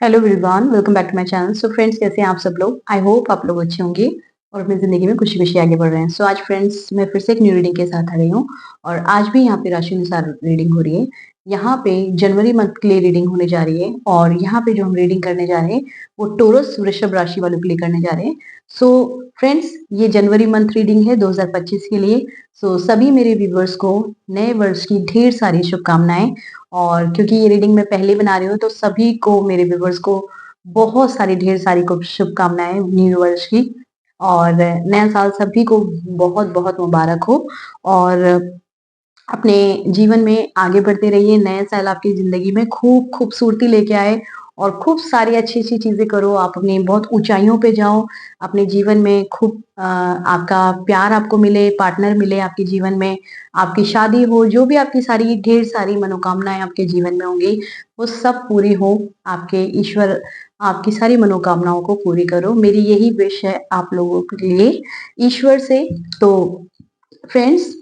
Hello everyone, welcome back to my channel. So friends, कैसे हैं आप सब लोग? आई होप आप लोग अच्छे होंगे और अपनी ज़िंदगी में खुशी-खुशी आगे बढ़ रहे हैं। सो आज फ्रेंड्स, मैं फिर से एक न्यू रीडिंग के साथ आ गई हूँ और आज भी यहाँ पे राशि अनुसार रीडिंग हो रही है। यहाँ पे जनवरी मंथ के लिए रीडिंग होने जा रही है और यहाँ पे जो हम रीडिंग करने जा रहे हैं, वो टॉरस वृषभ राशि वालों के लिए करने जा रहे हैं। सो फ्रेंड्स, ये जनवरी मंथ रीडिंग है 2025 के लिए। सो सभी मेरे व्यूअर्स को नए वर्ष की ढेर सारी शुभकामनाएँ। और क्योंकि ये रीडिंग मैं पहले बना रही हूँ तो सभी को, मेरे व्यूअर्स को बहुत सारी ढेर सारी को शुभकामनाएं न्यू वर्ष की। और नया साल सभी को बहुत बहुत मुबारक हो और अपने जीवन में आगे बढ़ते रहिए। नया साल आपकी जिंदगी में खूब खूबसूरती लेके आए और खूब सारी अच्छी-अच्छी चीज़ें करो। आप अपनी बहुत ऊँचाइयों पे जाओ। अपने जीवन में खूब आपका प्यार आपको मिले, पार्टनर मिले आपके जीवन में, आपकी शादी हो, जो भी आपकी सारी ढेर सारी मनोकामनाएँ आपके जीवन में होंगी, वो सब पूरी हो। आपके ईश्वर आपकी सारी मनोकामनाओं को पूरी करो। मेरी यही विश है आप लोगों के लिए ईश्वर से। तो फ्रेंड्स,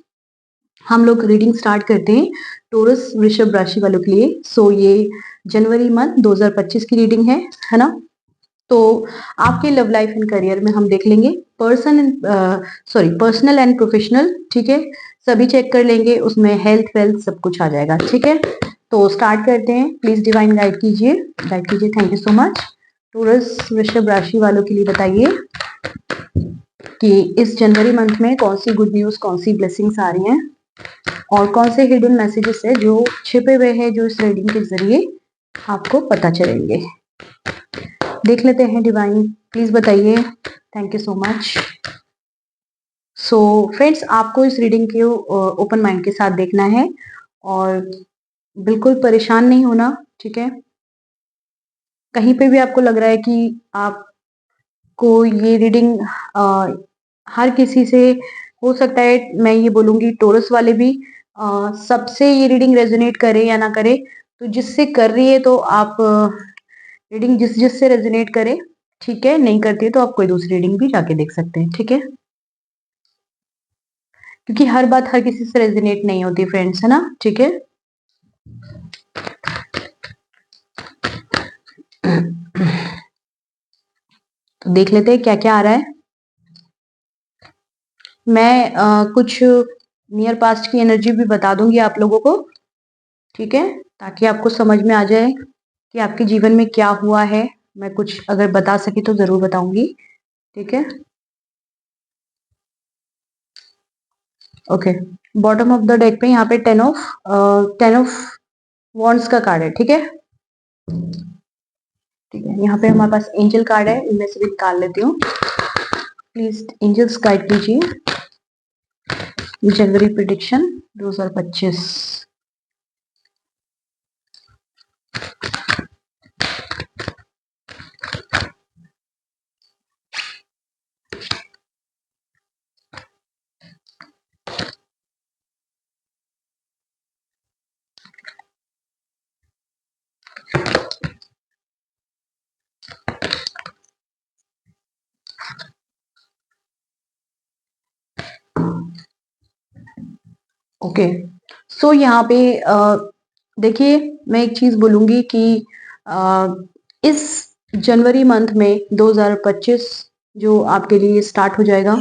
हम लोग रीडिंग स्टार्ट करते हैं टॉरस वृषभ राशि वालों के लिए। सो ये जनवरी मंथ 2025 की रीडिंग है ना? तो आपके लव लाइफ एंड करियर में हम देख लेंगे पर्सनल एंड प्रोफेशनल, ठीक है? सभी चेक कर लेंगे, उसमें हेल्थ वेल्थ सब कुछ आ जाएगा, ठीक है? तो स्टार्ट करते हैं। प्लीज डिवाइन गाइड कीजिए। Thank you so much. Taurus वृषभ राशि वालों के लिए बताइए कि इस जनवरी मंथ में कौन सी गुड न्यूज, कौन सी ब्लेसिंग्स आ रही हैं और कौन से हिडन मैसेजेस है जो छिपे हुए हैं, जो इस रीडिंग के जरिए आपको पता चलेंगे। देख लेते हैं डिवाइन, प्लीज बताइए। Thank you so much. So friends, आपको इस रीडिंग के ओपन माइंड के साथ देखना है और बिल्कुल परेशान नहीं होना, ठीक है? कहीं पे भी आपको लग रहा है कि आपको ये रीडिंग हर किसी से हो सकता है, मैं ये बोलूंगी टॉरस वाले भी सबसे ये रीडिंग रेजोनेट करे या ना करे, तो जिससे कर रही है तो आप रीडिंग जिस जिससे रेजोनेट करे, ठीक है? नहीं करती है तो आप कोई दूसरी रीडिंग भी जाके देख सकते हैं, ठीक है? क्योंकि हर बात हर किसी से रेजोनेट नहीं होती फ्रेंड्स, है ना? ठीक है? तो देख लेते हैं क्या क्या आ रहा है। मैं कुछ नियर पास्ट की एनर्जी भी बता दूंगी आप लोगों को, ठीक है? ताकि आपको समझ में आ जाए कि आपके जीवन में क्या हुआ है। मैं कुछ अगर बता सकी तो जरूर बताऊंगी, ठीक है? Okay, bottom of the deck पे यहाँ पे टेन ऑफ वॉन्ड्स का कार्ड है, ठीक है? ठीक है, यहाँ पे हमारे पास एंजल कार्ड है, इनमें से भी निकाल लेती हूँ। प्लीज एंजल्स गाइड कीजिए जनवरी प्रिडिक्शन 2025। ओके, सो यहाँ पे देखिए, मैं एक चीज बोलूंगी कि इस जनवरी मंथ में 2025 जो आपके लिए स्टार्ट हो जाएगा,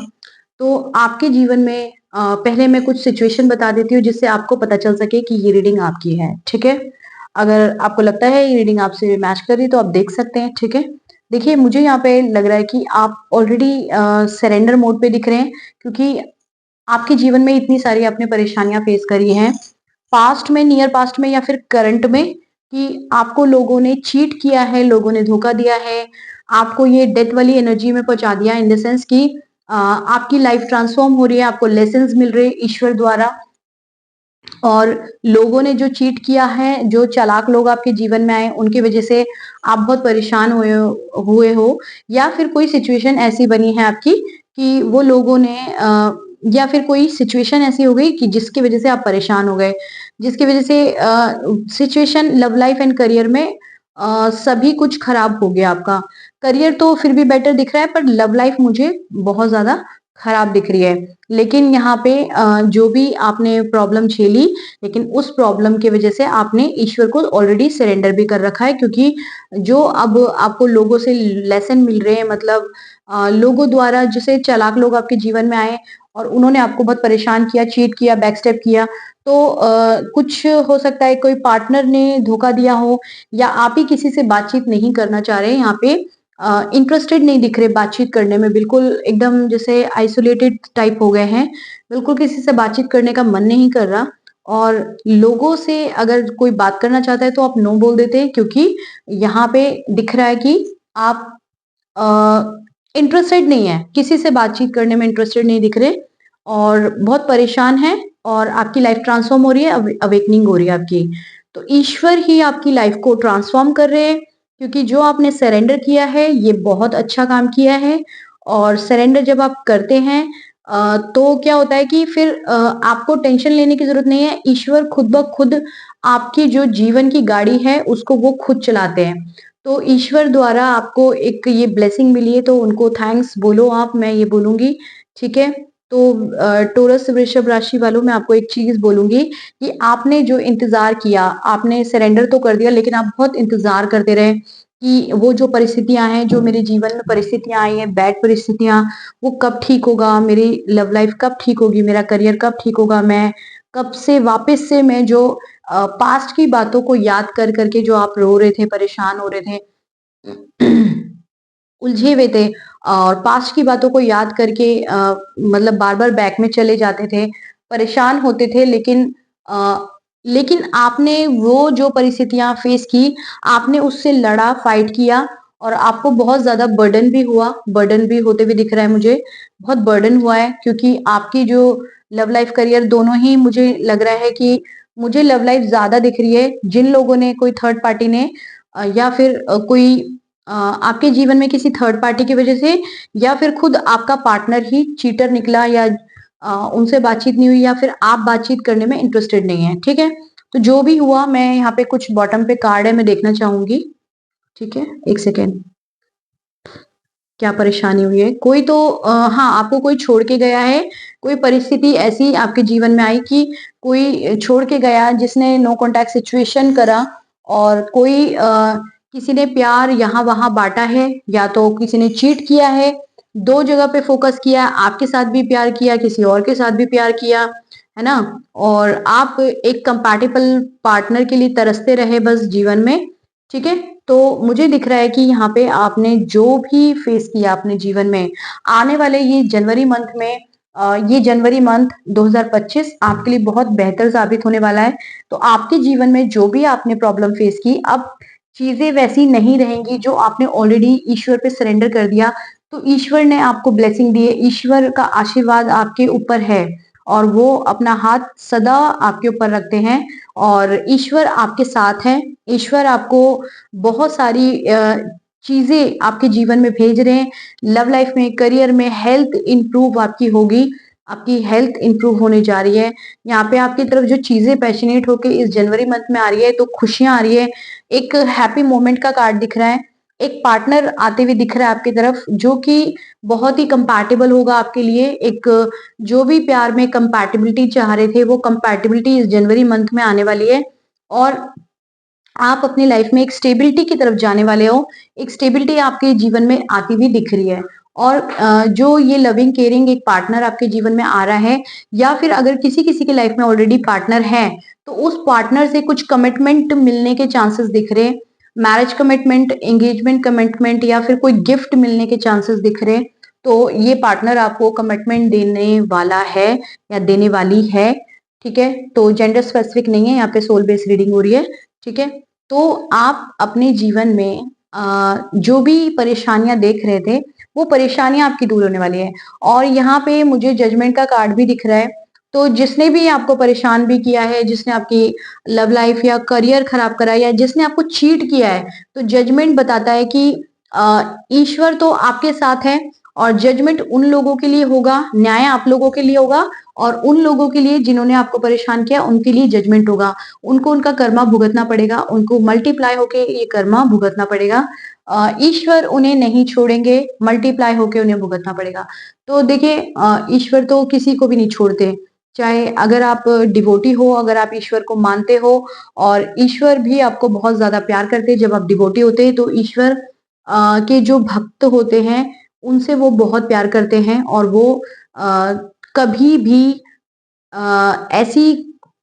तो आपके जीवन में पहले मैं कुछ सिचुएशन बता देती हूँ जिससे आपको पता चल सके कि ये रीडिंग आपकी है, ठीक है? अगर आपको लगता है ये रीडिंग आपसे मैच कर रही तो आप देख सकते हैं, ठीक है? देखिए, मुझे यहाँ पे लग रहा है कि आप ऑलरेडी सरेंडर मोड पे दिख रहे हैं, क्योंकि आपके जीवन में इतनी सारी आपने परेशानियां फेस करी हैं पास्ट में, नियर पास्ट में या फिर करंट में, कि आपको लोगों ने चीट किया है, लोगों ने धोखा दिया है, आपको ये डेथ वाली एनर्जी में पहुंचा दिया, इन द सेंस कि आपकी लाइफ ट्रांसफॉर्म हो रही है, आपको लेसन्स मिल रहे हैं ईश्वर द्वारा। और लोगों ने जो चीट किया है, जो चालाक लोग आपके जीवन में आए, उनकी वजह से आप बहुत परेशान हुए हो, या फिर कोई सिचुएशन ऐसी बनी है आपकी कि वो लोगों ने या फिर कोई सिचुएशन ऐसी हो गई कि जिसकी वजह से आप परेशान हो गए, जिसकी वजह से situation love life and career में सभी कुछ खराब हो गया आपका। करियर तो फिर भी बेटर दिख रहा है, पर लव लाइफ मुझे बहुत ज्यादा खराब दिख रही है। लेकिन यहाँ पे जो भी आपने प्रॉब्लम झेली, लेकिन उस प्रॉब्लम की वजह से आपने ईश्वर को ऑलरेडी सरेंडर भी कर रखा है, क्योंकि जो अब आपको लोगों से लेसन मिल रहे हैं, मतलब लोगों द्वारा जैसे चालाक लोग आपके जीवन में आए और उन्होंने आपको बहुत परेशान किया, चीट किया, बैकस्टेप किया, तो कुछ हो सकता है कोई पार्टनर ने धोखा दिया हो, या आप ही किसी से बातचीत नहीं करना चाह रहे हैं, यहाँ पे इंटरेस्टेड नहीं दिख रहे बातचीत करने में, बिल्कुल एकदम जैसे आइसोलेटेड टाइप हो गए हैं, बिल्कुल किसी से बातचीत करने का मन नहीं कर रहा। और लोगों से अगर कोई बात करना चाहता है तो आप नो बोल देते हैं, क्योंकि यहाँ पे दिख रहा है कि आप इंटरेस्टेड नहीं है, किसी से बातचीत करने में इंटरेस्टेड नहीं दिख रहे, और बहुत परेशान है, और आपकी लाइफ ट्रांसफॉर्म हो रही है, अवेकनिंग हो रही है आपकी। तो ईश्वर ही आपकी लाइफ को ट्रांसफॉर्म कर रहे हैं, क्योंकि जो आपने सरेंडर किया है ये बहुत अच्छा काम किया है। और सरेंडर जब आप करते हैं तो क्या होता है कि फिर आपको टेंशन लेने की जरूरत नहीं है, ईश्वर खुद ब खुद आपकी जो जीवन की गाड़ी है उसको वो खुद चलाते हैं। तो ईश्वर द्वारा आपको एक ये ब्लेसिंग मिली है, तो उनको थैंक्स बोलो आप, मैं ये बोलूंगी। ठीक है। तो टोरस वृषभ राशि वालों, मैं आपको एक चीज बोलूंगी कि आपने जो इंतजार किया, आपने सरेंडर तो कर दिया, लेकिन आप बहुत इंतजार करते रहे कि वो जो परिस्थितियां हैं, जो मेरे जीवन में परिस्थितियां आई हैं, बैड परिस्थितियां, वो कब ठीक होगा, मेरी लव लाइफ कब ठीक होगी, मेरा करियर कब ठीक होगा, मैं कब से वापस से मैं जो पास्ट की बातों को याद कर करके जो आप रो रहे थे, परेशान हो रहे थे, उलझे हुए थे, और पास्ट की बातों को याद करके मतलब बार-बार बैक में चले जाते थे, परेशान होते थे, लेकिन आपने वो जो परिस्थितियाँ फेस की, आपने उससे लड़ा, फाइट किया, और आपको बहुत ज़्यादा बर्डन भी हुआ, बर्डन भी होते हुए दिख रहा है मुझे, बहुत बर्डन हुआ है, क्योंकि आपकी जो लव लाइफ, करियर दोनों ही मुझे लग रहा है कि मुझे लव लाइफ ज़्यादा दिख रही है। जिन लोगों ने, कोई थर्ड पार्टी ने या फिर कोई आपके जीवन में किसी थर्ड पार्टी की वजह से, या फिर खुद आपका पार्टनर ही चीटर निकला, या उनसे बातचीत नहीं हुई, या फिर आप बातचीत करने में इंटरेस्टेड नहीं है। ठीक है। तो जो भी हुआ, मैं यहाँ पे कुछ बॉटम पे कार्ड है, मैं देखना चाहूंगी। ठीक है, एक सेकेंड। क्या परेशानी हुई है? कोई तो हाँ, आपको कोई छोड़ के गया है, कोई परिस्थिति ऐसी आपके जीवन में आई कि कोई छोड़ के गया, जिसने नो कॉन्टैक्ट सिचुएशन करा, और कोई किसी ने प्यार यहाँ वहां बांटा है, या तो किसी ने चीट किया है, दो जगह पे फोकस किया, आपके साथ भी प्यार किया, किसी और के साथ भी प्यार किया, है ना। और आप एक कंपैटिबल पार्टनर के लिए तरसते रहे बस जीवन में। ठीक है। तो मुझे दिख रहा है कि यहाँ पे आपने जो भी फेस किया अपने जीवन में, आने वाले ये जनवरी मंथ में, ये जनवरी मंथ 2025 आपके लिए बहुत बेहतर साबित होने वाला है। तो आपके जीवन में जो भी आपने प्रॉब्लम फेस की, अब चीजें वैसी नहीं रहेंगी, जो आपने ऑलरेडी ईश्वर पे सरेंडर कर दिया, तो ईश्वर ने आपको ब्लेसिंग दी है, ईश्वर का आशीर्वाद आपके ऊपर है, और वो अपना हाथ सदा आपके ऊपर रखते हैं, और ईश्वर आपके साथ है। ईश्वर आपको बहुत सारी चीजें आपके जीवन में भेज रहे हैं, लव लाइफ में, करियर में, हेल्थ इंप्रूव आपकी होगी, आपकी हेल्थ इंप्रूव होने जा रही है। यहाँ पे आपकी तरफ जो चीजें पैशनेट होके इस जनवरी मंथ में आ रही है, तो खुशियां आ रही है, एक हैप्पी मोमेंट का कार्ड दिख रहा है, एक पार्टनर आते हुए दिख रहा है आपकी तरफ, जो कि बहुत ही कंपैटिबल होगा आपके लिए। एक जो भी प्यार में कंपैटिबिलिटी चाह रहे थे, वो कंपैटिबिलिटी इस जनवरी मंथ में आने वाली है, और आप अपनी लाइफ में एक स्टेबिलिटी की तरफ जाने वाले हो, एक स्टेबिलिटी आपके जीवन में आती हुई दिख रही है। और जो ये लविंग केयरिंग एक पार्टनर आपके जीवन में आ रहा है, या फिर अगर किसी किसी की लाइफ में ऑलरेडी पार्टनर है, तो उस पार्टनर से कुछ कमिटमेंट मिलने के चांसेस दिख रहे हैं, मैरिज कमिटमेंट, एंगेजमेंट कमिटमेंट, या फिर कोई गिफ्ट मिलने के चांसेस दिख रहे हैं। तो ये पार्टनर आपको कमिटमेंट देने वाला है, या देने वाली है। ठीक है। तो जेंडर स्पेसिफिक नहीं है, यहाँ पे सोल बेस्ड रीडिंग हो रही है। ठीक है। तो आप अपने जीवन में जो भी परेशानियां देख रहे थे, वो परेशानियां आपकी दूर होने वाली है। और यहाँ पे मुझे जजमेंट का कार्ड भी दिख रहा है। तो जिसने भी आपको परेशान भी किया है, जिसने आपकी लव लाइफ या करियर खराब करा है, या जिसने आपको चीट किया है, तो जजमेंट बताता है कि ईश्वर तो आपके साथ है, और जजमेंट उन लोगों के लिए होगा, न्याय आप लोगों के लिए होगा, और उन लोगों के लिए जिन्होंने आपको परेशान किया उनके लिए जजमेंट होगा। उनको उनका कर्मा भुगतना पड़ेगा, उनको मल्टीप्लाई होके ये कर्मा भुगतना पड़ेगा। ईश्वर उन्हें नहीं छोड़ेंगे, मल्टीप्लाई होके उन्हें भुगतना पड़ेगा। तो देखिए ईश्वर तो किसी को भी नहीं छोड़ते, चाहे अगर आप डिवोटी हो, अगर आप ईश्वर को मानते हो, और ईश्वर भी आपको बहुत ज़्यादा प्यार करते हैं। जब आप डिवोटी होते हैं तो ईश्वर के जो भक्त होते हैं, उनसे वो बहुत प्यार करते हैं, और वो अ, कभी भी ऐसी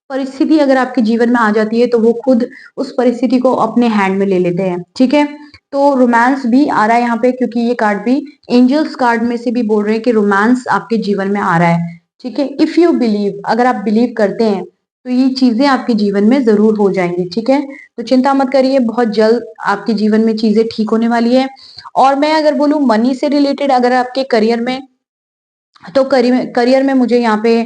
परिस्थिति अगर आपके जीवन में आ जाती है तो वो खुद उस परिस्थिति को अपने हैंड में ले लेते हैं, ठीक है? तो रोमांस भी आ रहा है यहाँ पे, क्योंकि ये कार्ड भी एंजल्स कार्ड में से भी बोल रहे हैं कि रोमांस आपके जीवन में आ रहा है, ठीक है? इफ यू बिलीव, अगर आप बिलीव करते हैं तो ये चीजें आपके जीवन में जरूर हो जाएंगी, ठीक है? तो चिंता मत करिए, बहुत जल्द आपके जीवन में चीजें ठीक होने वाली है। और मैं अगर बोलूं मनी से रिलेटेड, अगर आपके करियर में, तो करियर में मुझे यहाँ पे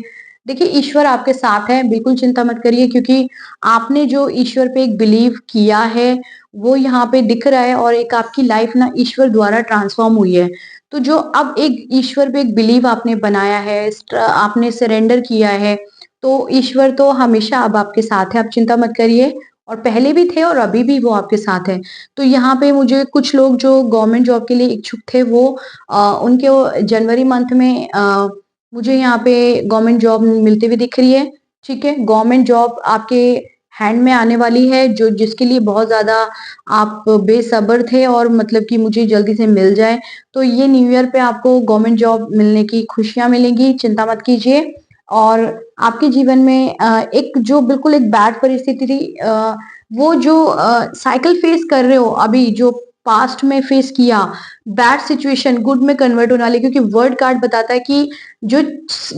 देखिए ईश्वर आपके साथ है, बिल्कुल चिंता मत करिए, क्योंकि आपने जो ईश्वर पे एक बिलीव किया है वो यहाँ पे दिख रहा है, और एक आपकी लाइफ ना ईश्वर द्वारा ट्रांसफॉर्म हुई है। तो जो अब एक ईश्वर पे एक बिलीव आपने बनाया है, आपने सरेंडर किया है, तो ईश्वर तो हमेशा अब आपके साथ है, आप चिंता मत करिए। और पहले भी थे और अभी भी वो आपके साथ है। तो यहाँ पे मुझे कुछ लोग जो गवर्नमेंट जॉब के लिए इच्छुक थे, वो उनके वो जनवरी मंथ में मुझे यहाँ पे गवर्नमेंट जॉब मिलती हुई दिख रही है, ठीक है? गवर्नमेंट जॉब आपके हैंड में आने वाली है, जो जिसके लिए बहुत ज़्यादा आप बेसब्र थे, और मतलब कि मुझे जल्दी से मिल जाए। तो ये न्यू ईयर पे आपको गवर्नमेंट जॉब मिलने की खुशियाँ मिलेंगी, चिंता मत कीजिए। और आपके जीवन में एक जो बिल्कुल एक बैड परिस्थिति थी, वो जो साइकिल फेस कर रहे हो अभी, जो पास्ट में फेस किया, बैड सिचुएशन गुड में कन्वर्ट होने वाली, क्योंकि वर्ड कार्ड बताता है कि जो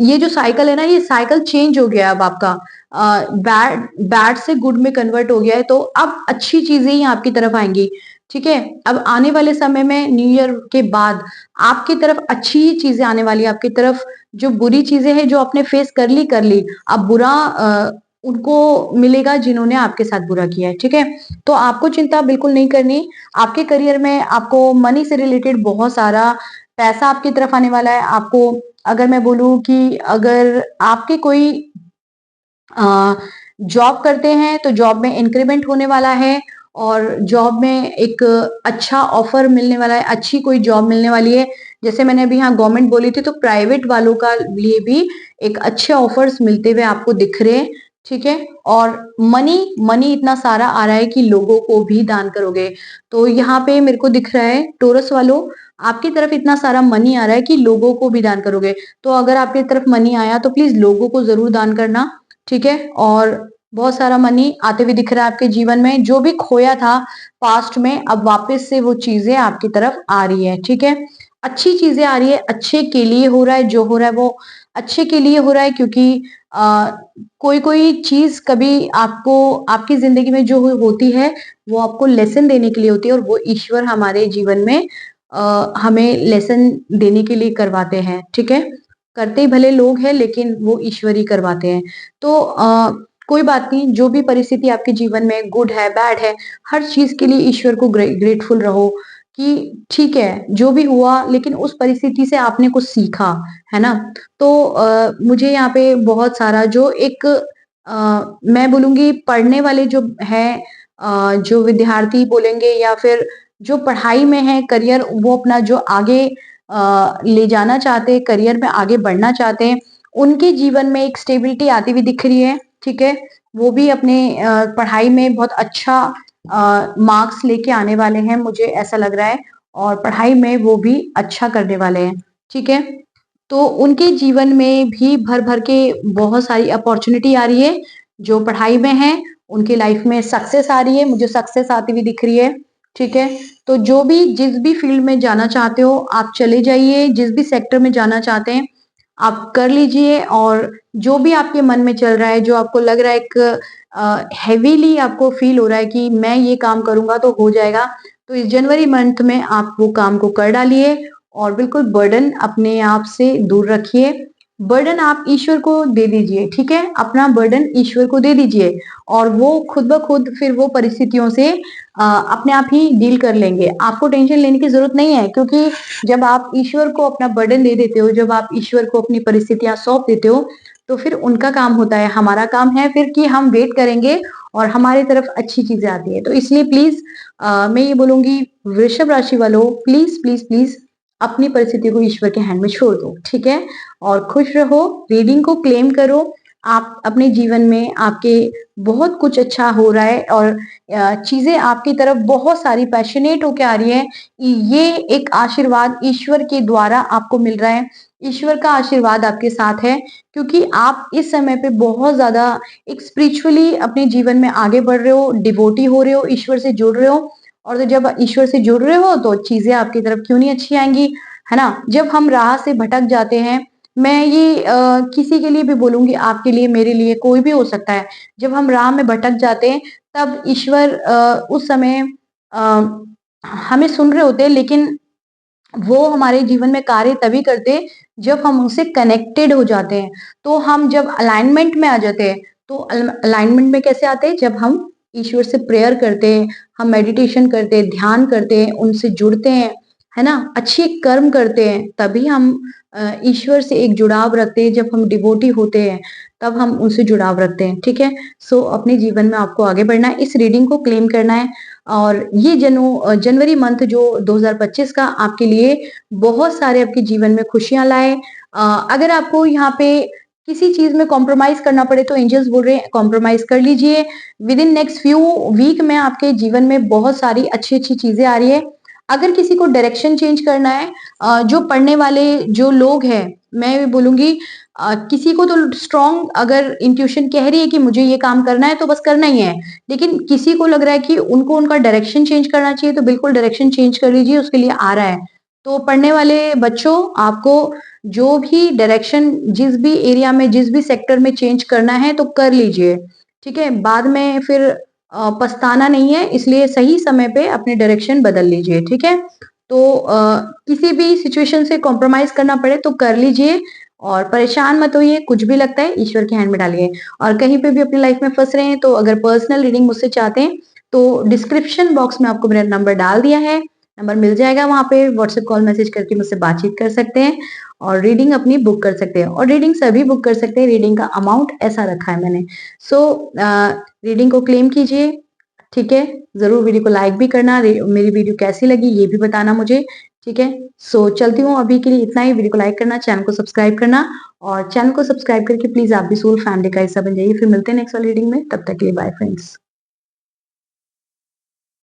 ये जो साइकिल है ना, ये साइकिल चेंज हो गया है अब आपका, बैड बैड से गुड में कन्वर्ट हो गया है, तो अब अच्छी चीजें ही आपकी तरफ आएंगी, ठीक है? अब आने वाले समय में न्यू ईयर के बाद आपकी तरफ अच्छी ही चीजें आने वाली है, आपकी तरफ जो बुरी चीजें हैं जो आपने फेस कर ली, अब बुरा उनको मिलेगा जिन्होंने आपके साथ बुरा किया है, ठीक है? तो आपको चिंता बिल्कुल नहीं करनी। आपके करियर में आपको मनी से रिलेटेड बहुत सारा पैसा आपकी तरफ आने वाला है। आपको अगर मैं बोलूँ कि अगर आपके कोई अ, जॉब करते हैं तो जॉब में इंक्रीमेंट होने वाला है, और जॉब में एक अच्छा ऑफर मिलने वाला है, अच्छी कोई जॉब मिलने वाली है। जैसे मैंने अभी यहाँ गवर्नमेंट बोली थी, तो प्राइवेट वालों का लिए भी एक अच्छे ऑफर्स मिलते हुए आपको दिख रहे हैं, ठीक है? और मनी मनी इतना सारा आ रहा है कि लोगों को भी दान करोगे। तो यहाँ पे मेरे को दिख रहा है टोरस वालों, आपकी तरफ इतना सारा मनी आ रहा है कि लोगों को भी दान करोगे। तो अगर आपकी तरफ मनी आया तो प्लीज लोगों को जरूर दान करना, ठीक है? और बहुत सारा मनी आते हुए दिख रहा है आपके जीवन में, जो भी खोया था पास्ट में अब वापस से वो चीजें आपकी तरफ आ रही है, ठीक है? अच्छी चीजें आ रही है, अच्छे के लिए हो रहा है, जो हो रहा है वो अच्छे के लिए हो रहा है, क्योंकि आ, कोई कोई चीज कभी आपको आपकी जिंदगी में जो होती है वो आपको लेसन देने के लिए होती है, और वो ईश्वर हमारे जीवन में हमें लेसन देने के लिए करवाते हैं, ठीक है? करते ही भले लोग हैं, लेकिन वो ईश्वर ही करवाते हैं। तो कोई बात नहीं, जो भी परिस्थिति आपके जीवन में गुड है, बैड है, हर चीज़ के लिए ईश्वर को ग्रेटफुल रहो कि ठीक है, जो भी हुआ लेकिन उस परिस्थिति से आपने कुछ सीखा, है ना? तो मुझे यहाँ पे बहुत सारा जो एक मैं बोलूँगी पढ़ने वाले जो हैं, जो विद्यार्थी बोलेंगे, या फिर जो पढ़ाई में है, करियर वो अपना जो आगे ले जाना चाहते हैं, करियर में आगे बढ़ना चाहते हैं, उनके जीवन में एक स्टेबिलिटी आती हुई दिख रही है, ठीक है? वो भी अपने पढ़ाई में बहुत अच्छा मार्क्स लेके आने वाले हैं, मुझे ऐसा लग रहा है, और पढ़ाई में वो भी अच्छा करने वाले हैं, ठीक है? तो उनके जीवन में भी भर-भर के बहुत सारी अपॉर्च्युनिटी आ रही है, जो पढ़ाई में हैं, उनकी लाइफ में सक्सेस आ रही है, मुझे सक्सेस आती हुई दिख रही है, ठीक है? तो जो भी जिस भी फील्ड में जाना चाहते हो, आप चले जाइए, जिस भी सेक्टर में जाना चाहते हैं, आप कर लीजिए, और जो भी आपके मन में चल रहा है, जो आपको लग रहा है एक हेवीली आपको फील हो रहा है कि मैं ये काम करूँगा तो हो जाएगा, तो इस जनवरी मंथ में आप वो काम को कर डालिए, और बिल्कुल बर्डन अपने आप से दूर रखिए, बर्डन आप ईश्वर को दे दीजिए, ठीक है? अपना बर्डन ईश्वर को दे दीजिए और वो खुद ब खुद फिर वो परिस्थितियों से अपने आप ही डील कर लेंगे। आपको टेंशन लेने की ज़रूरत नहीं है, क्योंकि जब आप ईश्वर को अपना बर्डन दे देते हो, जब आप ईश्वर को अपनी परिस्थितियाँ सौंप देते हो, तो फिर उनका काम होता है। हमारा काम है फिर कि हम वेट करेंगे और हमारी तरफ अच्छी चीज़ें आती हैं। तो इसलिए प्लीज़ मैं ये बोलूँगी, वृषभ राशि वालों, प्लीज़, प्लीज़, प्लीज़ अपनी परिस्थिति को ईश्वर के हैंड में छोड़ दो, ठीक है? और खुश रहो, रीडिंग को क्लेम करो। आप अपने जीवन में आपके बहुत कुछ अच्छा हो रहा है और चीज़ें आपकी तरफ बहुत सारी पैशनेट होके आ रही है। ये एक आशीर्वाद ईश्वर के द्वारा आपको मिल रहा है। ईश्वर का आशीर्वाद आपके साथ है, क्योंकि आप इस समय पे बहुत ज़्यादा एक स्पिरिचुअली अपने जीवन में आगे बढ़ रहे हो, डिवोटी हो रहे हो, ईश्वर से जुड़ रहे हो। और तो जब ईश्वर से जुड़ रहे हो तो चीज़ें आपकी तरफ क्यों नहीं अच्छी आएँगी, है ना? जब हम राह से भटक जाते हैं, मैं ये किसी के लिए भी बोलूँगी, आपके लिए, मेरे लिए, कोई भी हो सकता है। जब हम राह में भटक जाते हैं, तब ईश्वर उस समय अ, हमें सुन रहे होते हैं, लेकिन वो हमारे जीवन में कार्य तभी करते हैं, जब हम उनसे कनेक्टेड हो जाते हैं। तो हम जब अलाइनमेंट में आ जाते हैं, तो अलाइनमेंट में कैसे आते हैं? जब हम ईश्वर से प्रेयर करते हैं, हम मेडिटेशन करते हैं, ध्यान करते हैं, उनसे जुड़ते हैं, है ना? अच्छे कर्म करते हैं, तभी हम ईश्वर से एक जुड़ाव रखते हैं। जब हम डिवोटी होते हैं, तब हम उनसे जुड़ाव रखते हैं, ठीक है? सो अपने जीवन में आपको आगे बढ़ना है, इस रीडिंग को क्लेम करना है और ये जनवरी मंथ जो 2025 का आपके लिए बहुत सारे आपके जीवन में खुशियाँ लाए। अगर आपको यहाँ पे किसी चीज़ में कॉम्प्रोमाइज़ करना पड़े, तो एंजल्स बोल रहे हैं कॉम्प्रोमाइज़ कर लीजिए। Within next few week में आपके जीवन में बहुत सारी अच्छी-अच्छी चीज़ें आ रही है। अगर किसी को डायरेक्शन चेंज करना है, जो पढ़ने वाले जो लोग हैं, मैं ये बोलूँगी, किसी को तो स्ट्रॉन्ग अगर इंट्यूशन कह रही है कि मुझे ये काम करना है, तो बस करना ही है। लेकिन किसी को लग रहा है कि उनको उनका डायरेक्शन चेंज करना चाहिए, तो बिल्कुल डायरेक्शन चेंज कर लीजिए, उसके लिए आ रहा है। तो पढ़ने वाले बच्चों, आपको जो भी डायरेक्शन जिस भी एरिया में, जिस भी सेक्टर में चेंज करना है, तो कर लीजिए, ठीक है? बाद में फिर पछताना नहीं है, इसलिए सही समय पे अपने डायरेक्शन बदल लीजिए, ठीक है? तो किसी भी सिचुएशन से कॉम्प्रोमाइज़ करना पड़े तो कर लीजिए और परेशान मत होइए, कुछ भी लगता है ईश्वर के हैंड में डालिए। और कहीं पे भी अपनी लाइफ में फँस रहे हैं, तो अगर पर्सनल रीडिंग मुझसे चाहते हैं, तो डिस्क्रिप्शन बॉक्स में आपको मेरा नंबर डाल दिया है, नंबर मिल जाएगा वहाँ पे, व्हाट्सएप कॉल मैसेज करके मुझसे बातचीत कर सकते हैं और रीडिंग अपनी बुक कर सकते हैं और रीडिंग सभी बुक कर सकते हैं, रीडिंग का अमाउंट ऐसा रखा है मैंने। सो रीडिंग को क्लेम कीजिए, ठीक है? ज़रूर वीडियो को लाइक भी करना, मेरी वीडियो कैसी लगी ये भी बताना मुझे, ठीक है? सो चलती हूँ अभी के लिए इतना ही। वीडियो को लाइक करना, चैनल को सब्सक्राइब करना और चैनल को सब्सक्राइब करके प्लीज़ आप भी सोल फैमिली का हिस्सा बन जाइए। फिर मिलते हैं नेक्स्ट वाली रीडिंग में, तब तक के लिए बाय फ्रेंड्स।